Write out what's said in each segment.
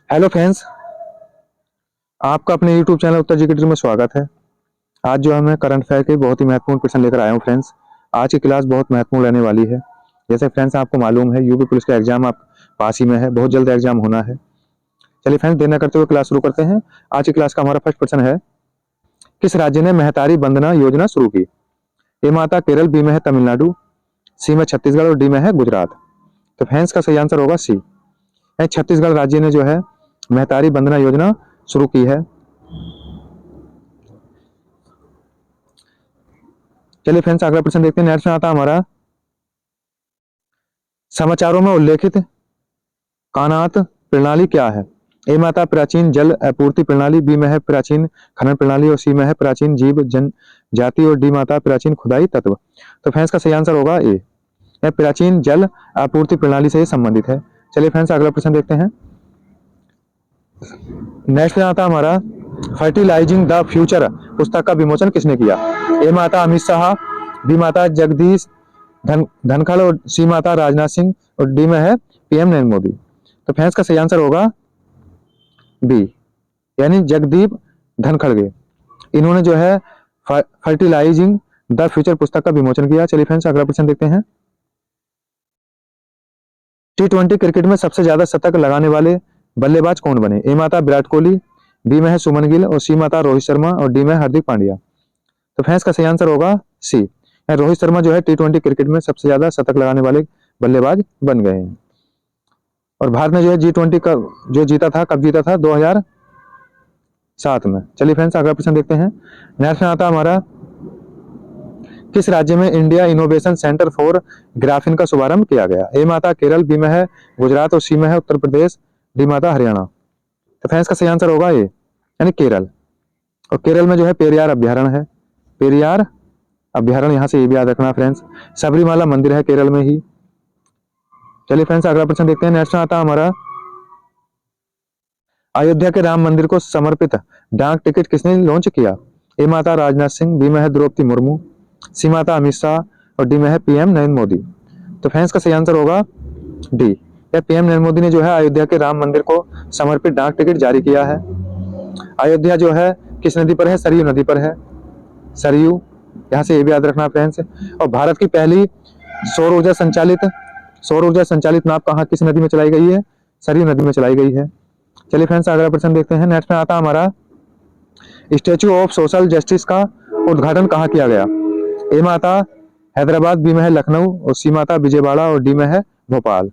Hello friends, आपका अपने YouTube channel उत्तर GK में स्वागत है। आज जो है मैं करंट अफेयर के बहुत ही महत्वपूर्ण क्वेश्चन लेकर आया हूँ फ्रेंड्स। आज की क्लास बहुत महत्वपूर्ण रहने वाली है। जैसे फ्रेंड्स आपको मालूम है यूपी पुलिस का एग्जाम आप पास ही में है, बहुत जल्द एग्जाम होना है। चलिए फ्रेंड्स, देर न करते हुए क्लास शुरू करते हैं। आज की क्लास का हमारा फर्स्ट क्वेश्चन है, किस राज्य ने महतारी वंदना योजना शुरू की? ए माता केरल, बी में है तमिलनाडु, सी में छत्तीसगढ़ और डी में है गुजरात। तो फ्रेंड्स का सही आंसर होगा सी। छत्तीसगढ़ राज्य ने जो है महतारी वंदना योजना शुरू की है। चलिए फ्रेंड्स, अगला प्रश्न देखते हैं। नेक्स्ट में आता हमारा, समाचारों में उल्लेखित कानात प्रणाली क्या है? ए माता प्राचीन जल आपूर्ति प्रणाली, बी में है प्राचीन खनन प्रणाली और सी में है प्राचीन जीव जनजाति और डी माता प्राचीन खुदाई तत्व। तो फ्रेंड्स का सही आंसर होगा ए। यह प्राचीन जल आपूर्ति प्रणाली से संबंधित है। चलिए फ्रेंड्स, अगला प्रश्न देखते हैं। नेक्स्ट में आता हमारा, फर्टिलाइजिंग द फ्यूचर पुस्तक का विमोचन किसने किया? ए माता अमित शाह, बी माता जगदीश धनखड़ और सी माता राजनाथ सिंह और डी में है पीएम नरेंद्र मोदी। तो फ्रेंड्स का सही आंसर होगा बी, यानी जगदीप धनखड़गे। इन्होंने जो है फर्टिलाइजिंग द फ्यूचर पुस्तक का विमोचन किया। चलिए फ्रेंड्स, अगला प्रश्न देखते हैं। T20 क्रिकेट में सबसे ज्यादा शतक लगाने वाले बल्लेबाज कौन बने? ए माता विराट कोहली, बी में है सुमन गिल और सी माता रोहित शर्मा और डी में हार्दिक पांड्या। तो फ्रेंड्स का सही आंसर होगा सी। रोहित शर्मा जो है T20 क्रिकेट में सबसे ज्यादा शतक लगाने वाले बल्लेबाज बन गए हैं। और भारत ने जो है G20 का जो जीता था, कब जीता था? 2007 में। चलिए फ्रेंड्स, अगला प्रश्न देखते हैं। नेक्स्ट में आता हमारा, किस राज्य में India innovation centre for graphene का शुभारंभ किया गया? ए माता केरल, बी में है गुजरात और सी में है उत्तर प्रदेश, डी माता हरियाणा। तो फ्रेंड्स का सही आंसर होगा ए, यानी केरल। और केरल में जो है पेरियार अभ्यारण्य है, पेरियार अभ्यारण्य, यहाँ से ये भी याद रखना फ्रेंड्स। सबरीमाला मंदिर है केरल में ही। चलिए फ्रेंड्स, अगला प्रश्न देखते हैं। नेक्स्ट आता हमारा, अयोध्या के राम मंदिर को समर्पित डाक टिकट किसने लॉन्च किया? ए माता राजनाथ सिंह, बी में है द्रौपदी मुर्मू, सी माता अमित शाह और डी में है पीएम नरेंद्र मोदी। तो फ्रेंड्स का सही आंसर होगा डी, या पीएम नरेंद्र मोदी ने जो है अयोध्या के राम मंदिर को समर्पित डाक टिकट जारी किया है। अयोध्या जो है किस नदी पर है? सरयू नदी पर है, सरयू, यहाँ से ये भी याद रखना फ्रेंड्स। और भारत की पहली सौर ऊर्जा संचालित नाव कहाँ किस नदी में चलाई गई है? सरयू नदी में चलाई गई है। चलिए फ्रेंड्स, अगला प्रश्न देखते हैं। नेक्स्ट में आता हमारा, स्टैच्यू ऑफ सोशल जस्टिस का उद्घाटन कहाँ किया गया? ए माता हैदराबाद, बी में है लखनऊ और सी माता विजयवाड़ा और डी में है भोपाल।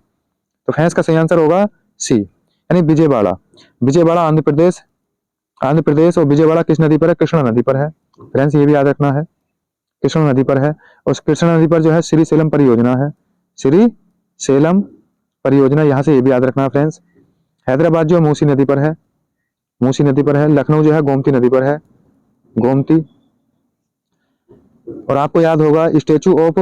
तो फ्रेंड्स का सही आंसर होगा सी, यानी विजयवाड़ा। विजयवाड़ा आंध्र प्रदेश और विजयवाड़ा किस नदी पर है? कृष्णा नदी पर है। फ्रेंड्स ये भी याद रखना है, कृष्णा नदी पर है। और कृष्णा नदी पर जो है श्री सेलम परियोजना है, श्री सेलम परियोजना, यहाँ से ये भी याद रखना फ्रेंड्स। हैदराबाद जो है मूसी नदी पर है, मूसी नदी पर है। लखनऊ जो है गोमती नदी पर है, गोमती। और आपको याद होगा स्टेचू ऑफ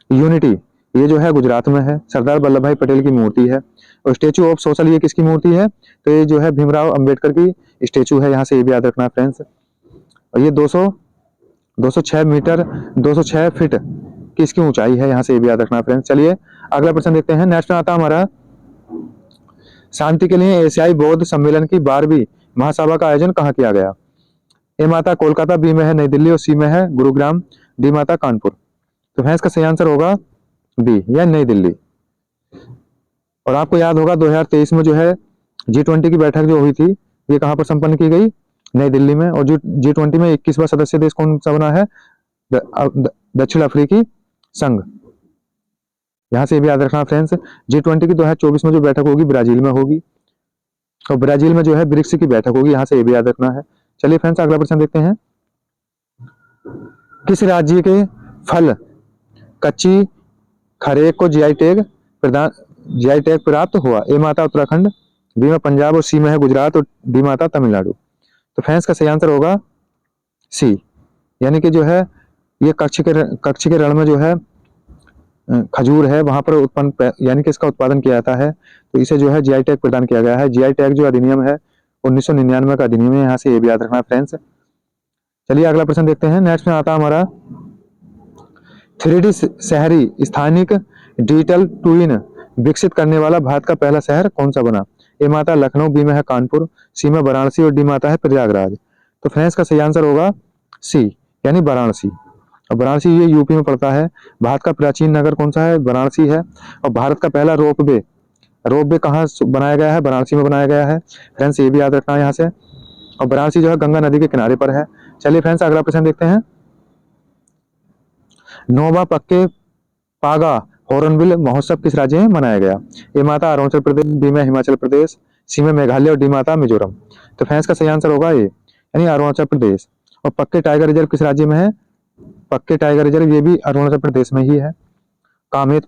यूनिटी, ये जो है गुजरात में है, सरदार वल्लभ भाई पटेल की मूर्ति है। और स्टेचू ऑफ सोशल ये किसकी मूर्ति है? तो ये जो है भीमराव अंबेडकर की स्टेचू है, यहाँ से ये भी याद रखना फ्रेंड्स। और ये 206 मीटर 206 फीट की इसकी ऊंचाई है, यहाँ से ये भी याद रखना फ्रेंड्स। चलिए अगला प्रश्न देखते हैं। नेक्स्ट में आता हमारा, शांति के लिए एशियाई बौद्ध सम्मेलन की 12वीं महासभा का आयोजन कहाँ किया गया? ए माता कोलकाता, बी में है नई दिल्ली और सी में है गुरुग्राम, डी माता कानपुर। तो फ्रेंड्स का सही आंसर होगा बी, या नई दिल्ली। और आपको याद होगा 2023 में जो है G20 की बैठक जो हुई थी, ये कहाँ पर संपन्न की गई? नई दिल्ली में। और जो G20 में 21वां सदस्य देश कौन सा बना है? दक्षिण अफ्रीकी संघ। यहाँ से भी याद रखना फ्रेंड्स। G20 की 2024 में जो बैठक होगी ब्राजील में होगी, और ब्राजील में जो है ब्रिक्स की बैठक होगी, यहाँ से ये भी याद रखना है। चलिए फ्रेंड्स, अगला प्रश्न देखते हैं। किस राज्य के फल कच्ची खरेक को जीआई टैग प्राप्त हुआ? ए माता उत्तराखंड, बी में पंजाब और सी में है गुजरात और डी माता तमिलनाडु। तो फ्रेंड्स का सही आंसर होगा सी, यानी कि जो है ये कच्छ के रण में जो है खजूर है, वहां पर उत्पन्न, यानी कि इसका उत्पादन किया जाता है, तो इसे जो है जीआई टैग प्रदान किया गया है। जीआई टैग जो अधिनियम है 1999 का अधिनियम है, यहाँ से ये भी याद रखना फ्रेंड्स। चलिए अगला प्रश्न देखते हैं। नेक्स्ट में आता हमारा, 3D शहरी स्थानिक डिजिटल ट्विन विकसित करने वाला भारत का पहला शहर कौन सा बना? ए माता लखनऊ, बी में है कानपुर, सी में वाराणसी और डी माता है प्रयागराज। तो फ्रेंड्स का सही आंसर होगा सी, यानी वाराणसी। और वाराणसी ये यूपी में पड़ता है। भारत का प्राचीन नगर कौन सा है? वाराणसी है। और भारत का पहला रोपवे कहाँ बनाया गया है? वाराणसी में बनाया गया है। फ्रेंड्स ये भी याद रखना है यहाँ से। और वाराणसी जो है गंगा नदी के किनारे पर है। चलिए फ्रेंड्स अगला प्रश्न देखते हैं। नौवां पक्के पागा हॉर्नबिल महोत्सव किस राज्य में मनाया गया? ए माता अरुणाचल प्रदेश, बी में हिमाचल प्रदेश, सी में मेघालय और डी माता मिजोरम। तो फ्रेंड्स का सही आंसर होगा ए, यानी अरुणाचल प्रदेश। और पक्के टाइगर रिजर्व किस राज्य में है? पक्के टाइगर रिजर्व ये भी अरुणाचल प्रदेश में ही है। कामेत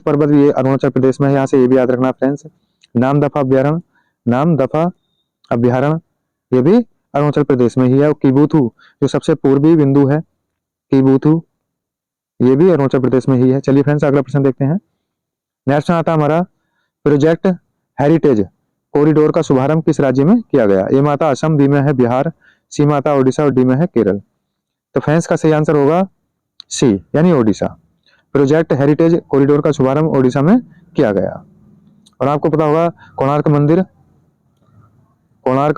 पर्वत ये अरुणाचल प्रदेश में है, यहाँ से ये भी याद रखना फ्रेंड्स। नामदफा अभ्यारण्य ये भी अरुणाचल प्रदेश में ही है। और किबुथु जो सबसे पूर्वी बिंदु है, किबुथु ये भी अरुणाचल प्रदेश में ही है। चलिए फ्रेंड्स अगला प्रश्न देखते हैं। नेक्स्ट आता हमारा प्रोजेक्ट हेरिटेज कॉरिडोर का शुभारंभ किस राज्य में किया गया? ए माता असम, बी में है बिहार, सी माता ओडिशा और डी में है केरल। तो फ्रेंड्स का सही आंसर होगा सी, यानी ओडिशा। प्रोजेक्ट हेरिटेज कॉरिडोर का शुभारंभ ओडिशा में किया गया। और आपको पता होगा कोणार्क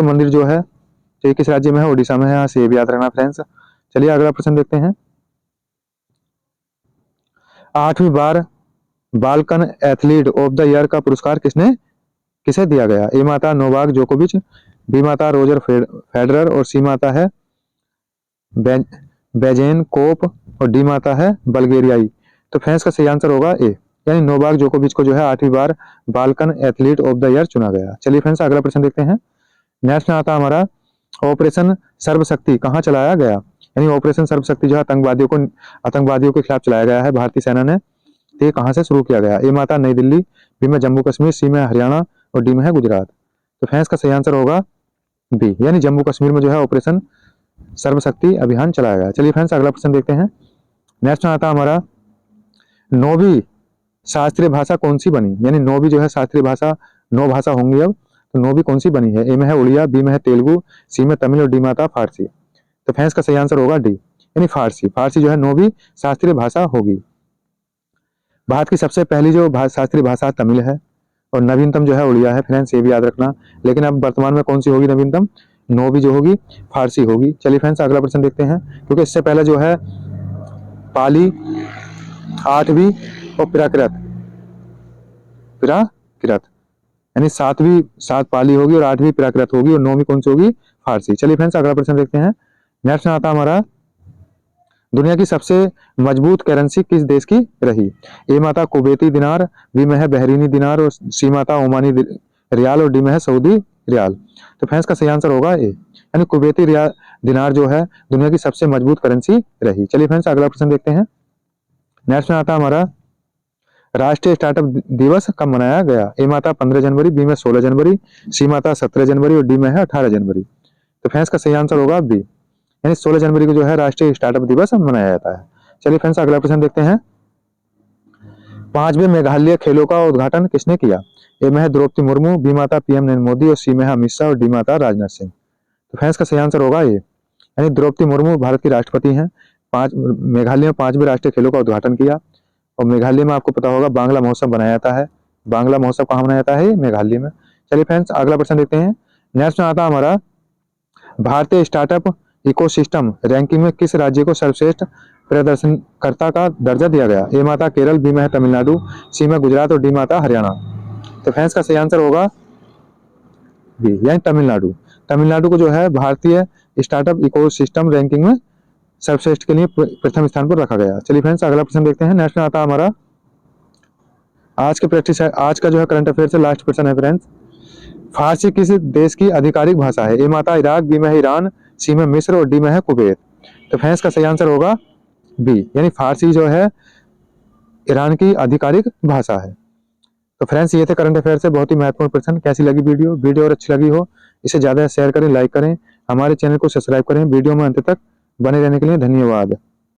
मंदिर जो है तो ये किस राज्य में है? ओडिशा में है, यहाँ से ये भी याद रखना फ्रेंड्स। चलिए अगला प्रश्न देखते हैं। 8वीं बार Balkan athlete of the year का पुरस्कार किसे दिया गया? ए माता नोवाक जोकोविच, बी माता रोजर फेडरर और सी माता है बेजेन कोप और डी माता है बल्गेरियाई। तो फ्रेंड्स का सही आंसर होगा ए, यानी नोवाक जोकोविच को जो है 8वीं बार Balkan athlete of the year चुना गया। चलिए फ्रेंड्स अगला प्रश्न देखते हैं। नेक्स्ट में आता हमारा ऑपरेशन सर्वशक्ति कहाँ चलाया गया? यानी ऑपरेशन सर्वशक्ति जो है आतंकवादियों के खिलाफ चलाया गया है भारतीय सेना ने। तो ये कहाँ से शुरू किया गया? ए माता नई दिल्ली, बी में जम्मू कश्मीर, सी में हरियाणा और डी में है गुजरात। तो फ्रेंड्स का सही आंसर होगा बी, यानी जम्मू कश्मीर में जो है ऑपरेशन सर्वशक्ति अभियान चलाया गया। चलिए फ्रेंड्स अगला प्रश्न देखते हैं। नेक्स्ट में आता हमारा 9वीं शास्त्रीय भाषा कौन सी बनी? यानी 9वीं जो है शास्त्रीय भाषा, 9 भाषा होंगी अब, तो 9वीं कौन सी बनी है? ए में है उड़िया, बी में है तेलुगु, सी में तमिल और डी माता फारसी। तो फ्रेंड्स का सही आंसर होगा डी, यानी फारसी जो है 9वीं शास्त्रीय भाषा होगी। भारत की सबसे पहली जो शास्त्रीय भाषा तमिल है और नवीनतम जो है उड़िया है। फ्रेंड्स ये भी याद रखना। लेकिन अब वर्तमान में कौन सी होगी नवीनतम? 9वीं जो होगी फारसी होगी। चलिए फ्रेंड्स अगला प्रश्न देखते हैं। क्योंकि इससे पहले जो है पाली, 8वीं और प्राकृत यानी 7 पाली होगी और 8वीं प्राकृत होगी और 9वीं कौन सी होगी? फारसी। चलिए फ्रेंड्स अगला प्रश्न देखते हैं। नेक्स्ट आता हमारा दुनिया की सबसे मजबूत करेंसी किस देश की रही? ए माता कुवैती दिनार, बी में है बहरीनी दिनार और सी माता ओमानी रियाल और डी में है सऊदी रियाल। तो फ्रेंड्स का सही आंसर होगा ए, यानी कुवैती दिनार जो है दुनिया की सबसे मजबूत करेंसी रही। चलिए फ्रेंड्स अगला प्रश्न देखते हैं। नेक्स्ट में आता हमारा राष्ट्रीय स्टार्टअप दिवस कब मनाया गया? ए माता 15 जनवरी, बी में 16 जनवरी, सी माता 17 जनवरी और डी में है 18 जनवरी। तो फ्रेंड्स का सही आंसर होगा बी, यानी 16 जनवरी को जो है राष्ट्रीय स्टार्टअप दिवस मनाया जाता है। चलिए फ्रेंड्स अगला प्रश्न देखते हैं। 5वें मेघालय खेलों का उद्घाटन किसने किया? ए में है द्रौपदी मुर्मू, बी माता पीएम नरेंद्र मोदी और सी में है अमित शाह और डी माता राजनाथ सिंह। तो फ्रेंड्स का सही आंसर होगा ये, यानी द्रौपदी मुर्मू भारत की राष्ट्रपति हैं। मेघालय में 5वें राष्ट्रीय खेलों का उद्घाटन किया। और मेघालय में आपको पता होगा बांग्ला महोत्सव बनाया जाता है। बांग्ला महोत्सव कहाँ मनाया जाता है? मेघालय में। चलिए फ्रेंड्स अगला प्रश्न देखते हैं। नेक्स्ट में आता हमारा भारतीय स्टार्टअप इकोसिस्टम रैंकिंग में किस राज्य को सर्वश्रेष्ठ प्रदर्शनकर्ता का दर्जा दिया गया? ए माता केरल, बी में है तमिलनाडु, सी में गुजरात और डी माता हरियाणा। तो फ्रेंड्स का सही आंसर होगा बी, यानी तमिलनाडु। तमिलनाडु को जो है भारतीय स्टार्टअप इकोसिस्टम रैंकिंग में सर्वश्रेष्ठ के लिए प्रथम स्थान पर रखा गया। चलिए फ्रेंड्स अगला प्रश्न देखते हैं। नेक्स्ट आता हमारा आज का जो है करंट अफेयर से लास्ट क्वेश्चन है फ्रेंड्स। फारसी किस देश की आधिकारिक भाषा है? ए माता इराक, बी में है ईरान, सी में मिस्र और डी में है कुवैत। तो फ्रेंड्स का सही आंसर होगा बी, यानी फारसी जो है ईरान की आधिकारिक भाषा है। तो फ्रेंड्स ये थे करंट अफेयर से बहुत ही महत्वपूर्ण प्रश्न। कैसी लगी वीडियो और अच्छी लगी हो इसे ज्यादा शेयर करें, लाइक करें, हमारे चैनल को सब्सक्राइब करें। वीडियो में अंत तक बने रहने के लिए धन्यवाद।